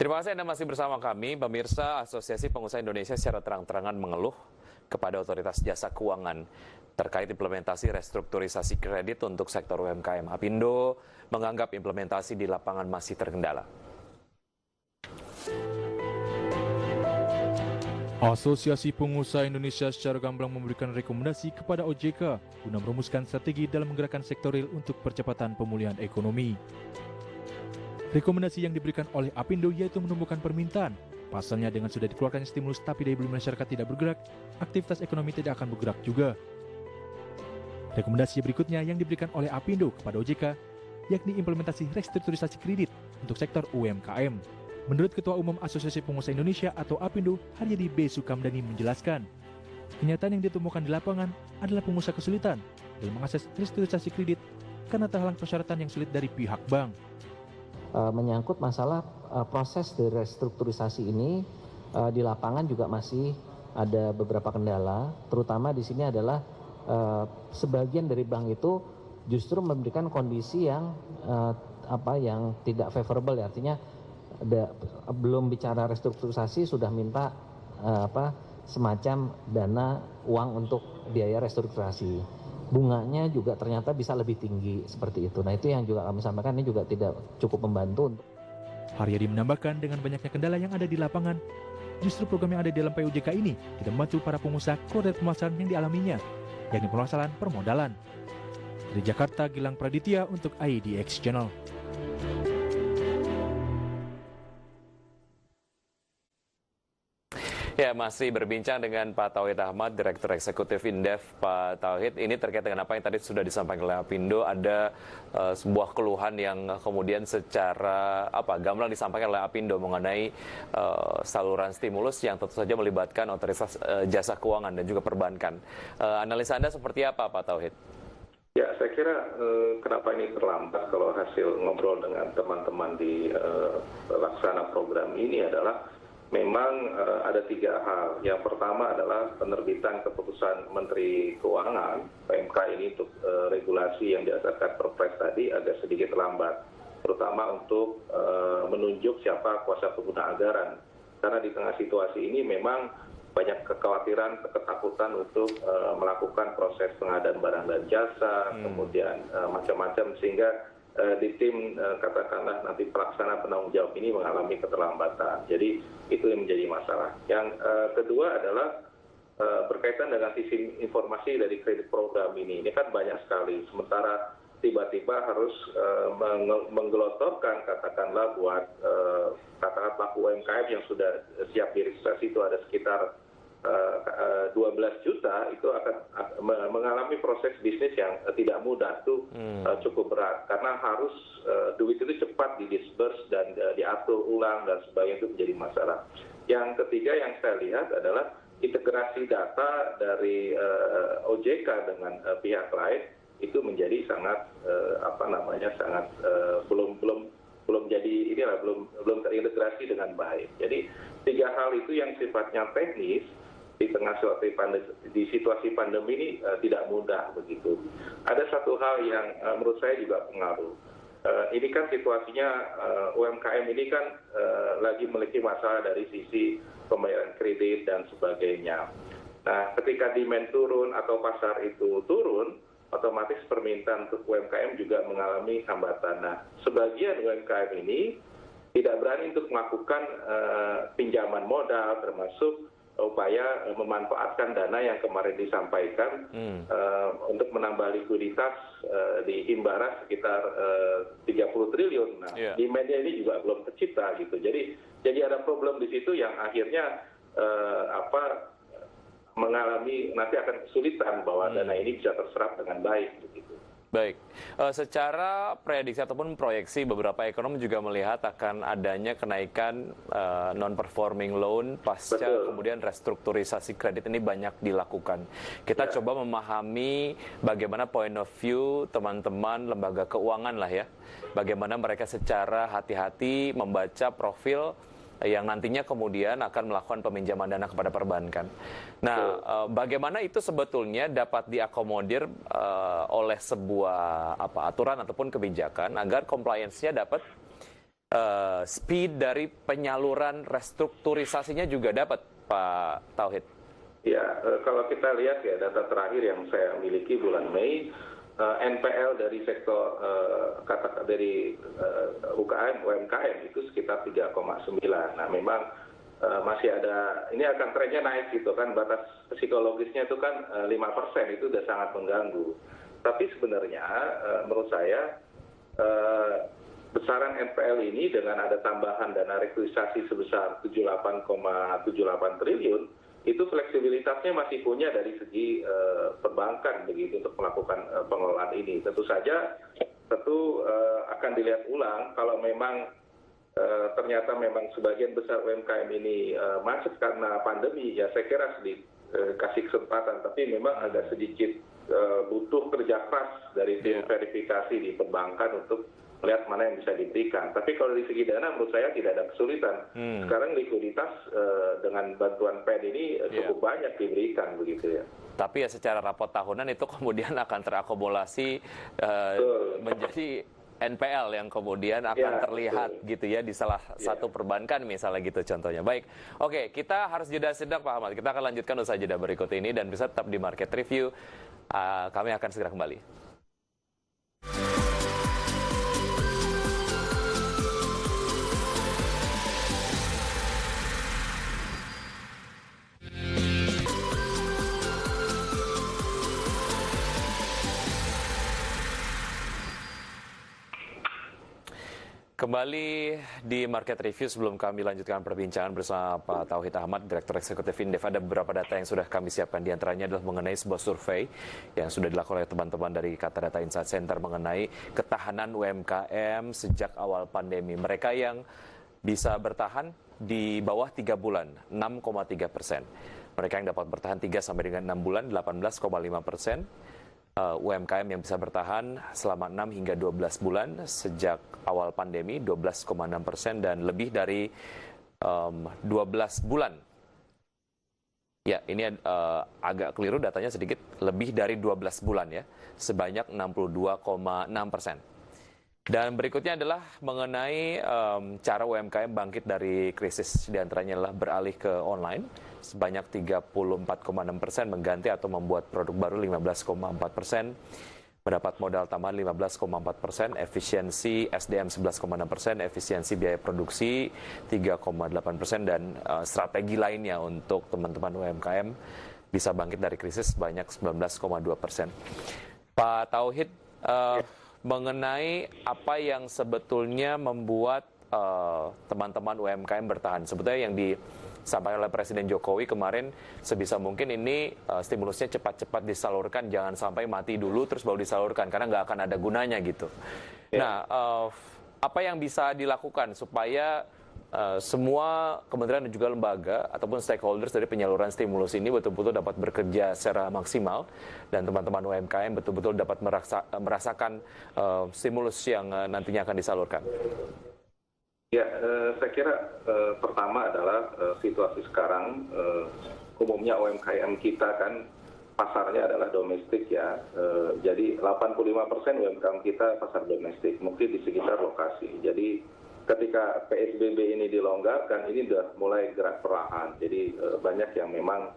Terima kasih Anda masih bersama kami. Pemirsa, Asosiasi Pengusaha Indonesia secara terang-terangan mengeluh kepada Otoritas Jasa Keuangan terkait implementasi restrukturisasi kredit untuk sektor UMKM. Apindo menganggap implementasi di lapangan masih terkendala. Asosiasi Pengusaha Indonesia secara gamblang memberikan rekomendasi kepada OJK guna merumuskan strategi dalam menggerakkan sektor real untuk percepatan pemulihan ekonomi. Rekomendasi yang diberikan oleh Apindo yaitu menumbuhkan permintaan. Pasalnya dengan sudah dikeluarkannya stimulus tapi daya beli masyarakat tidak bergerak, aktivitas ekonomi tidak akan bergerak juga. Rekomendasi berikutnya yang diberikan oleh Apindo kepada OJK yakni implementasi restrukturisasi kredit untuk sektor UMKM. Menurut Ketua Umum Asosiasi Pengusaha Indonesia atau Apindo, Haryadi B. Sukamdani menjelaskan, kenyataan yang ditemukan di lapangan adalah pengusaha kesulitan dalam mengakses restrukturisasi kredit karena terhalang persyaratan yang sulit dari pihak bank. Menyangkut masalah proses dari restrukturisasi ini di lapangan juga masih ada beberapa kendala, terutama di sini adalah sebagian dari bank itu justru memberikan kondisi yang yang tidak favorable, ya, artinya belum bicara restrukturisasi sudah minta semacam dana uang untuk biaya restrukturisasi. Bunganya juga ternyata bisa lebih tinggi seperti itu. Nah, itu yang juga kami sampaikan, ini juga tidak cukup membantu. Haryadi menambahkan dengan banyaknya kendala yang ada di lapangan, justru program yang ada di dalam PUJK ini tidak membantu para pengusaha koridor permasalahan yang dialaminya, yakni permasalahan permodalan. Dari Jakarta, Gilang Praditya untuk IDX Channel. Ya, masih berbincang dengan Pak Tauhid Ahmad, Direktur Eksekutif Indef. Pak Tauhid, ini terkait dengan apa yang tadi sudah disampaikan oleh Apindo, ada sebuah keluhan yang kemudian secara gamblang disampaikan oleh Apindo mengenai saluran stimulus yang tentu saja melibatkan Otoritas Jasa Keuangan dan juga perbankan. Analisa Anda seperti apa, Pak Tauhid? Ya, saya kira kenapa ini terlambat kalau hasil ngobrol dengan teman-teman di laksana program ini adalah memang ada tiga hal. Yang pertama adalah penerbitan keputusan Menteri Keuangan PMK ini untuk regulasi yang didasarkan Perpres tadi agak sedikit lambat, terutama untuk menunjuk siapa kuasa pengguna anggaran. Karena di tengah situasi ini memang banyak kekhawatiran, ketakutan untuk melakukan proses pengadaan barang dan jasa, kemudian macam-macam, sehingga di tim katakanlah nanti pelaksana penanggung jawab ini mengalami keterlambatan. Jadi itu yang menjadi masalah. Yang kedua adalah berkaitan dengan sisi informasi dari kredit program ini. Ini kan banyak sekali. Sementara tiba-tiba harus menggelontorkan katakanlah buat katakanlah pelaku UMKM yang sudah siap diregistrasi itu ada sekitar 12 juta, itu akan mengalami proses bisnis yang tidak mudah, itu cukup berat karena harus duit itu cepat didisburse dan diatur ulang dan sebagainya, itu menjadi masalah. Yang ketiga yang saya lihat adalah integrasi data dari OJK dengan pihak lain itu menjadi sangat belum jadi belum terintegrasi dengan baik. Jadi tiga hal itu yang sifatnya teknis di tengah situasi pandemi ini tidak mudah begitu. Ada satu hal yang menurut saya juga pengaruh. Ini kan situasinya UMKM ini kan lagi memiliki masalah dari sisi pembayaran kredit dan sebagainya. Nah, ketika demand turun atau pasar itu turun, otomatis permintaan untuk UMKM juga mengalami hambatan. Nah, sebagian UMKM ini tidak berani untuk melakukan pinjaman modal, termasuk upaya memanfaatkan dana yang kemarin disampaikan untuk menambah likuiditas di Himbara sekitar 30 triliun. Nah, demand-nya ini juga belum tercipta gitu. Jadi ada problem di situ yang akhirnya mengalami nanti akan kesulitan bahwa dana ini bisa terserap dengan baik begitu. Baik, secara prediksi ataupun proyeksi beberapa ekonom juga melihat akan adanya kenaikan non-performing loan pasca kemudian restrukturisasi kredit ini banyak dilakukan. Kita coba memahami bagaimana point of view teman-teman lembaga keuangan lah ya, bagaimana mereka secara hati-hati membaca profil yang nantinya kemudian akan melakukan peminjaman dana kepada perbankan. Nah, bagaimana itu sebetulnya dapat diakomodir oleh sebuah aturan ataupun kebijakan agar compliance-nya dapat speed dari penyaluran restrukturisasinya juga dapat, Pak Tauhid? Ya, kalau kita lihat ya data terakhir yang saya miliki bulan Mei, NPL dari sektor dari UMKM itu sekitar 3,9. Nah, memang masih ada, ini akan trennya naik gitu kan, batas psikologisnya itu kan 5%, itu udah sangat mengganggu. Tapi sebenarnya menurut saya besaran NPL ini dengan ada tambahan dana restrukturisasi sebesar 78,78 triliun, itu fleksibilitasnya masih punya dari segi perbankan begitu untuk melakukan pengelolaan ini. Tentu saja akan dilihat ulang kalau memang ternyata memang sebagian besar UMKM ini macet karena pandemi, ya saya kira dikasih kesempatan, tapi memang agak sedikit butuh kerja keras dari tim verifikasi di perbankan untuk melihat mana yang bisa diberikan. Tapi kalau dari segi dana menurut saya tidak ada kesulitan. Sekarang likuiditas dengan bantuan PED ini cukup banyak diberikan begitu ya. Tapi ya secara rapot tahunan itu kemudian akan terakumulasi menjadi NPL yang kemudian akan terlihat gitu ya di salah satu perbankan misalnya gitu contohnya. Baik, oke, kita harus jeda sejenak Pak Ahmad. Kita akan lanjutkan usai jeda berikut ini dan bisa tetap di Market Review. Kami akan segera kembali. Kembali di Market Review, sebelum kami lanjutkan perbincangan bersama Pak Tauhid Ahmad, Direktur Eksekutif Indef, ada beberapa data yang sudah kami siapkan. Di antaranya adalah mengenai sebuah survei yang sudah dilakukan oleh teman-teman dari Kata Data Insight Center mengenai ketahanan UMKM sejak awal pandemi. Mereka yang bisa bertahan di bawah 3 bulan, 6,3%. Mereka yang dapat bertahan 3 sampai dengan 6 bulan, 18,5%. UMKM yang bisa bertahan selama 6 hingga 12 bulan sejak awal pandemi 12,6% dan lebih dari 12 bulan. Ya, ini agak keliru datanya sedikit, lebih dari 12 bulan ya, sebanyak 62,6%. Dan berikutnya adalah mengenai cara UMKM bangkit dari krisis, di antaranya adalah beralih ke online. Sebanyak 34,6% mengganti atau membuat produk baru 15,4%, mendapat modal tambahan 15,4%, efisiensi SDM 11,6%, efisiensi biaya produksi 3,8%, dan strategi lainnya untuk teman-teman UMKM bisa bangkit dari krisis sebanyak 19,2%. Pak Tauhid, mengenai apa yang sebetulnya membuat teman-teman UMKM bertahan, sebetulnya yang disampaikan oleh Presiden Jokowi kemarin, sebisa mungkin ini stimulusnya cepat-cepat disalurkan, jangan sampai mati dulu terus baru disalurkan, karena nggak akan ada gunanya gitu. Nah, apa yang bisa dilakukan supaya semua kementerian dan juga lembaga ataupun stakeholders dari penyaluran stimulus ini betul-betul dapat bekerja secara maksimal dan teman-teman UMKM betul-betul dapat merasakan stimulus yang nantinya akan disalurkan? Ya, saya kira pertama adalah situasi sekarang umumnya UMKM kita kan pasarnya adalah domestik ya. Jadi 85% UMKM kita pasar domestik, mungkin di sekitar lokasi. Jadi ketika PSBB ini dilonggarkan, ini sudah mulai gerak perlahan. Jadi banyak yang memang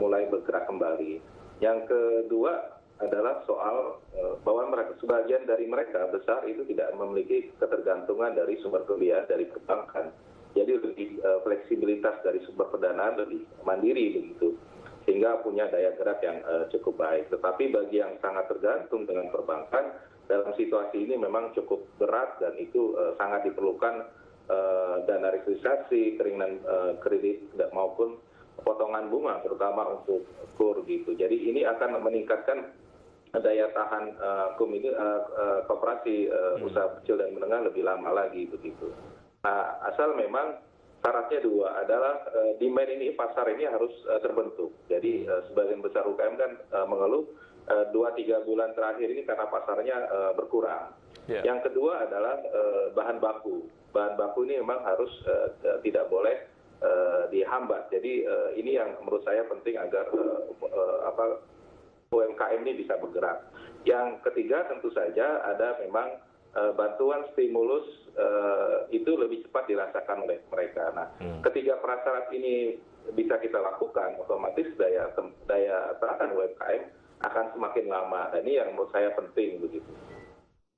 mulai bergerak kembali. Yang kedua adalah soal bahwa sebagian dari mereka besar itu tidak memiliki ketergantungan dari sumber pembiayaan dari perbankan. Jadi lebih fleksibilitas dari sumber pendanaan lebih mandiri begitu, sehingga punya daya gerak yang cukup baik. Tetapi bagi yang sangat tergantung dengan perbankan, dalam situasi ini memang cukup berat dan itu sangat diperlukan dana restrukturisasi, keringanan kredit maupun potongan bunga, terutama untuk KUR gitu. Jadi ini akan meningkatkan daya tahan koperasi usaha kecil dan menengah lebih lama lagi begitu. Nah, asal memang syaratnya dua, adalah demand ini, pasar ini harus terbentuk. Jadi sebagian besar UKM kan mengeluh 2-3 bulan terakhir ini karena pasarnya berkurang. Yang kedua adalah bahan baku. Bahan baku ini memang harus tidak boleh dihambat. Jadi ini yang menurut saya penting agar UMKM ini bisa bergerak. Yang ketiga tentu saja ada memang bantuan stimulus itu lebih cepat dirasakan oleh mereka. Nah, ketiga prasyarat ini bisa kita lakukan, otomatis daya tahan UMKM akan semakin lama. Dan ini yang menurut saya penting begitu.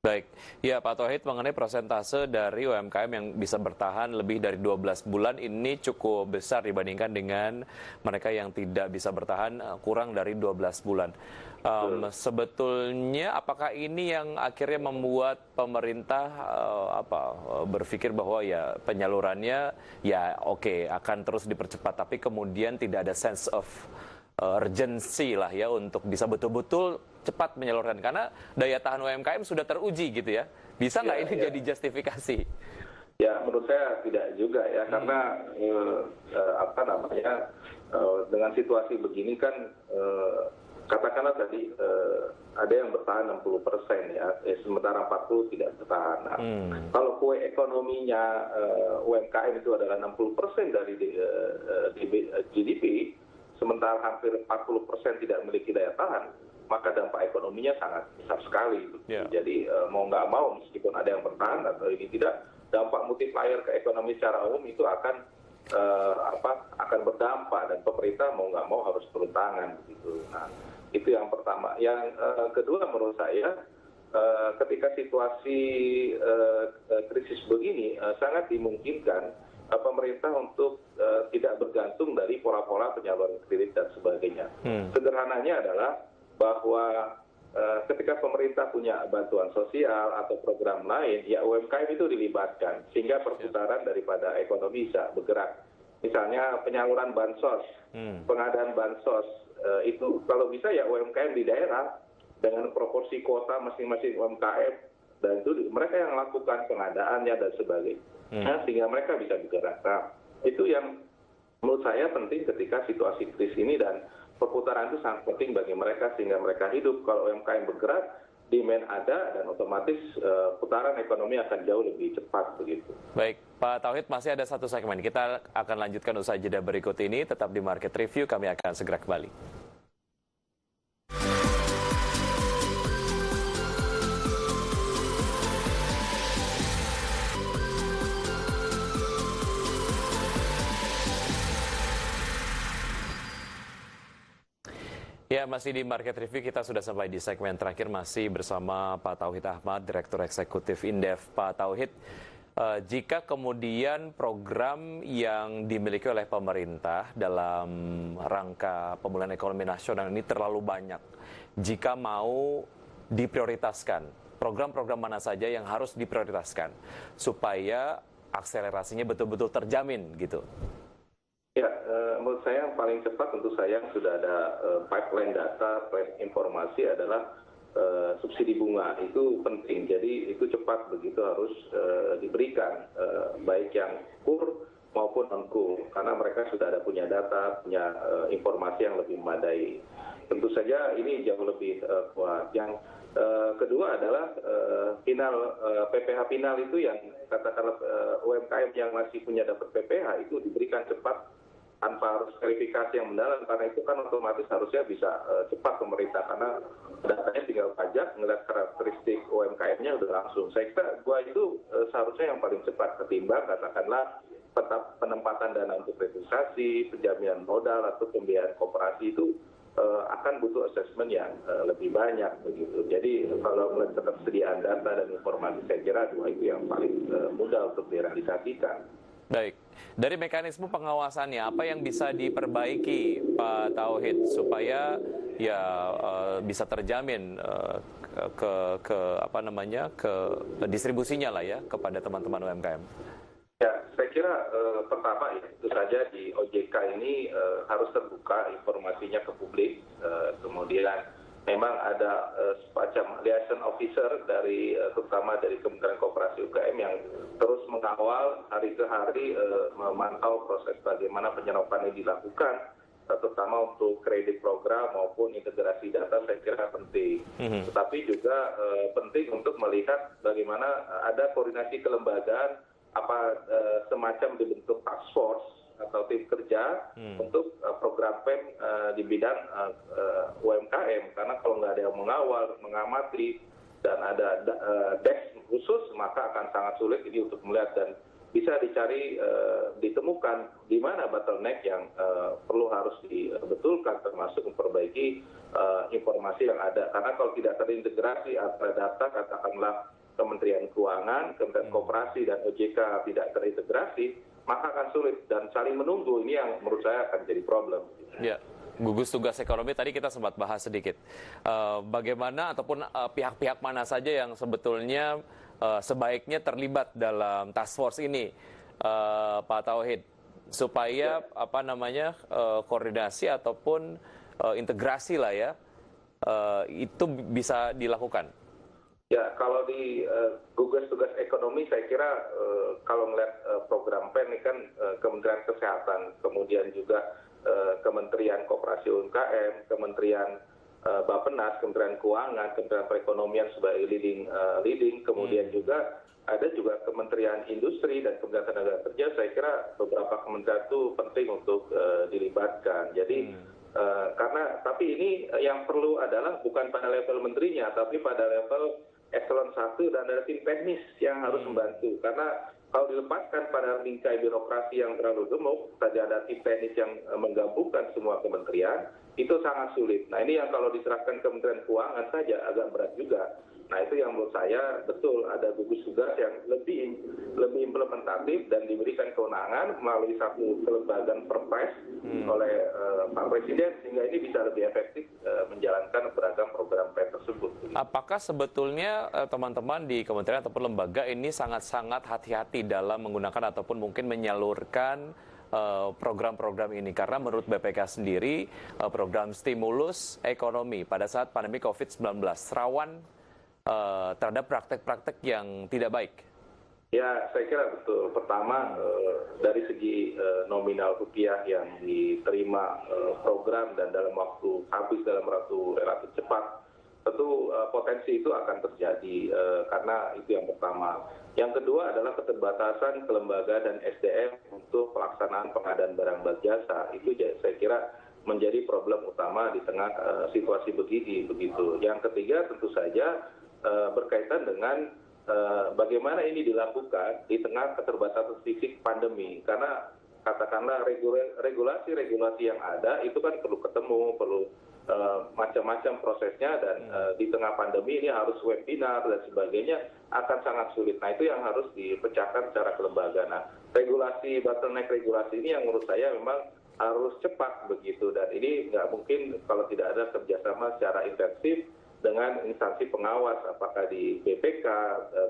Baik, ya Pak Tauhid, mengenai persentase dari UMKM yang bisa bertahan lebih dari 12 bulan ini cukup besar dibandingkan dengan mereka yang tidak bisa bertahan kurang dari 12 bulan. Sebetulnya apakah ini yang akhirnya membuat pemerintah berpikir bahwa ya penyalurannya ya oke, akan terus dipercepat, tapi kemudian tidak ada sense of urgency lah ya untuk bisa betul-betul cepat menyalurkan, karena daya tahan UMKM sudah teruji gitu ya. Bisa nggak ini jadi justifikasi? Ya, menurut saya tidak juga ya, karena dengan situasi begini kan katakanlah tadi ada yang bertahan 60% ya, sementara 40% tidak bertahan. Nah, kalau kue ekonominya UMKM itu adalah 60% dari GDP, sementara hampir 40% tidak memiliki daya tahan, maka dampak ekonominya sangat besar sekali. Yeah. Jadi mau nggak mau, meskipun ada yang bertahan atau ini tidak, dampak multiplier ke ekonomi secara umum itu akan berdampak, dan pemerintah mau nggak mau harus turun tangan gitu. Nah, itu yang pertama. Yang kedua menurut saya, ketika situasi krisis begini sangat dimungkinkan pemerintah untuk tidak bergantung dari pola-pola penyaluran kredit dan sebagainya. Sederhananya adalah bahwa ketika pemerintah punya bantuan sosial atau program lain, ya UMKM itu dilibatkan sehingga perputaran daripada ekonomi bisa bergerak. Misalnya penyaluran bansos, pengadaan bansos, itu kalau bisa ya UMKM di daerah dengan proporsi kuota masing-masing UMKM, dan itu mereka yang lakukan pengadaannya dan sebagainya. Sehingga mereka bisa bergerak. Nah, itu yang menurut saya penting ketika situasi krisis ini, dan perputaran itu sangat penting bagi mereka sehingga mereka hidup. Kalau UMKM bergerak, demand ada, dan otomatis putaran ekonomi akan jauh lebih cepat begitu. Baik, Pak Tauhid, masih ada satu segmen. Kita akan lanjutkan usai jeda berikut ini. Tetap di Market Review, kami akan segera kembali. Ya, masih di Market Review, kita sudah sampai di segmen terakhir, masih bersama Pak Tauhid Ahmad, Direktur Eksekutif Indef. Pak Tauhid, jika kemudian program yang dimiliki oleh pemerintah dalam rangka pemulihan ekonomi nasional ini terlalu banyak, jika mau diprioritaskan, program-program mana saja yang harus diprioritaskan supaya akselerasinya betul-betul terjamin gitu? Ya, menurut saya yang paling cepat tentu saya sudah ada pipeline data, informasi adalah subsidi bunga. Itu penting, jadi itu cepat begitu harus diberikan, baik yang kur maupun non-kur, karena mereka sudah ada punya data, punya informasi yang lebih memadai. Tentu saja ini jauh lebih kuat. Yang kedua adalah PPH final itu yang katakanlah UMKM yang masih punya dapat PPH itu diberikan cepat tanpa harus verifikasi yang mendalam, karena itu kan otomatis harusnya bisa cepat pemerintah, karena datanya tinggal pajak, ngeliat karakteristik UMKM-nya udah langsung. Saya kira itu seharusnya yang paling cepat ketimbang katakanlah penempatan dana untuk restrukturisasi, penjaminan modal atau pembiayaan koperasi itu akan butuh assessment yang lebih banyak begitu. Jadi kalau melihat ketersediaan data dan informasi, saya kira dua itu yang paling mudah untuk direalisasikan. Baik, dari mekanisme pengawasannya apa yang bisa diperbaiki Pak Tauhid supaya ya bisa terjamin ke distribusinya lah ya kepada teman-teman UMKM? Ya, saya kira pertama ya tentu saja di OJK ini harus terbuka informasinya ke publik, kemudian memang ada semacam liaison officer dari terutama dari Kementerian Koperasi UKM yang terus mengawal hari ke hari, memantau proses bagaimana penyerapan ini dilakukan, terutama untuk kredit program maupun integrasi data. Saya kira penting. Tetapi juga penting untuk melihat bagaimana ada koordinasi kelembagaan, semacam dibentuk task force atau tim kerja untuk program PEM di bidang UMKM, karena kalau nggak ada yang mengawal, mengamati, dan ada desk khusus, maka akan sangat sulit ini untuk melihat dan bisa dicari, ditemukan di mana bottleneck yang perlu harus dibetulkan, termasuk memperbaiki informasi yang ada. Karena kalau tidak terintegrasi antara data, katakanlah Kementerian Keuangan, Kementerian Koperasi, dan OJK tidak terintegrasi, maka akan sulit dan saling menunggu. Ini yang menurut saya akan jadi problem. Ya. Gugus tugas ekonomi tadi kita sempat bahas sedikit. Bagaimana ataupun pihak-pihak mana saja yang sebetulnya sebaiknya terlibat dalam task force ini, Pak Tauhid, supaya koordinasi ataupun integrasi lah ya, itu bisa dilakukan. Ya, kalau di gugus tugas ekonomi saya kira kalau melihat program PEN ini kan Kementerian Kesehatan, kemudian juga Kementerian Koperasi UMKM, Kementerian Bappenas, Kementerian Keuangan, Kementerian Perekonomian sebagai leading, kemudian juga ada juga Kementerian Industri dan Kementerian Tenaga Kerja. Saya kira beberapa kementerian itu penting untuk dilibatkan. Jadi tapi ini yang perlu adalah bukan pada level menterinya, tapi pada level eselon 1 dan ada tim teknis yang harus membantu. Karena kalau dilepaskan pada bingkai birokrasi yang terlalu gemuk, tadi ada tim teknis yang menggabungkan semua kementerian, itu sangat sulit. Nah ini yang kalau diserahkan Kementerian Keuangan saja agak berat juga. Nah itu yang menurut saya betul ada gugus tugas yang lebih implementatif dan diberikan kewenangan melalui satu kelembagaan perpres oleh Pak Presiden, sehingga ini bisa lebih efektif menjalankan beragam program PEN tersebut. Apakah sebetulnya teman-teman di kementerian ataupun lembaga ini sangat-sangat hati-hati dalam menggunakan ataupun mungkin menyalurkan program-program ini? Karena menurut BPK sendiri, program stimulus ekonomi pada saat pandemi COVID-19 rawan terhadap praktek-praktek yang tidak baik. Ya, saya kira betul. Pertama, dari segi nominal rupiah yang diterima program dan dalam waktu habis dalam waktu relatif cepat, tentu potensi itu akan terjadi karena itu yang pertama. Yang kedua adalah keterbatasan kelembagaan dan SDM untuk pelaksanaan pengadaan barang dan jasa. Itu saya kira menjadi problem utama di tengah situasi begini begitu. Yang ketiga tentu saja berkaitan dengan bagaimana ini dilakukan di tengah keterbatasan fisik pandemi. Karena katakanlah regulasi-regulasi yang ada itu kan perlu ketemu, perlu macam-macam prosesnya, dan di tengah pandemi ini harus webinar dan sebagainya akan sangat sulit. Nah itu yang harus dipecahkan secara kelembagaan. Nah bottleneck regulasi ini yang menurut saya memang harus cepat begitu, dan ini nggak mungkin kalau tidak ada kerjasama secara intensif dengan instansi pengawas, apakah di BPK,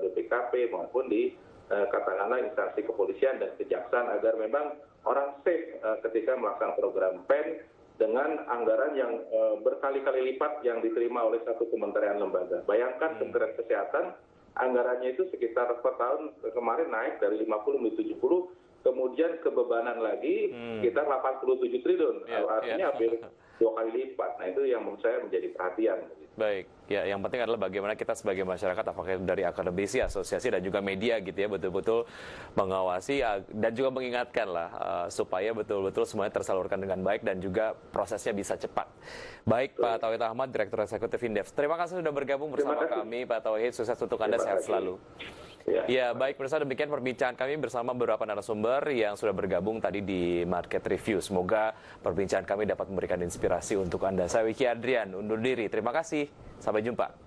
BPKP maupun di katakanlah instansi kepolisian dan kejaksaan, agar memang orang safe ketika melaksanakan program PEN dengan anggaran yang berkali-kali lipat yang diterima oleh satu kementerian lembaga. Bayangkan Kementerian Kesehatan anggarannya itu sekitar per tahun kemarin naik dari 50 menjadi 70, kemudian kebebanan lagi sekitar 87 triliun, artinya hampir 2 kali lipat. Nah itu yang menurut saya menjadi perhatian. Baik, ya yang penting adalah bagaimana kita sebagai masyarakat, apakah dari akademisi, asosiasi, dan juga media gitu ya, betul-betul mengawasi dan juga mengingatkan lah supaya betul-betul semuanya tersalurkan dengan baik dan juga prosesnya bisa cepat. Baik, Pak Tauhid Ahmad, Direktur Eksekutif Indef. Terima kasih sudah bergabung bersama kami, Pak Tauhid. Sukses untuk Anda, sehat selalu. Ya, baik pemirsa, demikian perbincangan kami bersama beberapa narasumber yang sudah bergabung tadi di Market Review. Semoga perbincangan kami dapat memberikan inspirasi untuk Anda. Saya Wiki Adrian, undur diri. Terima kasih. Sampai jumpa.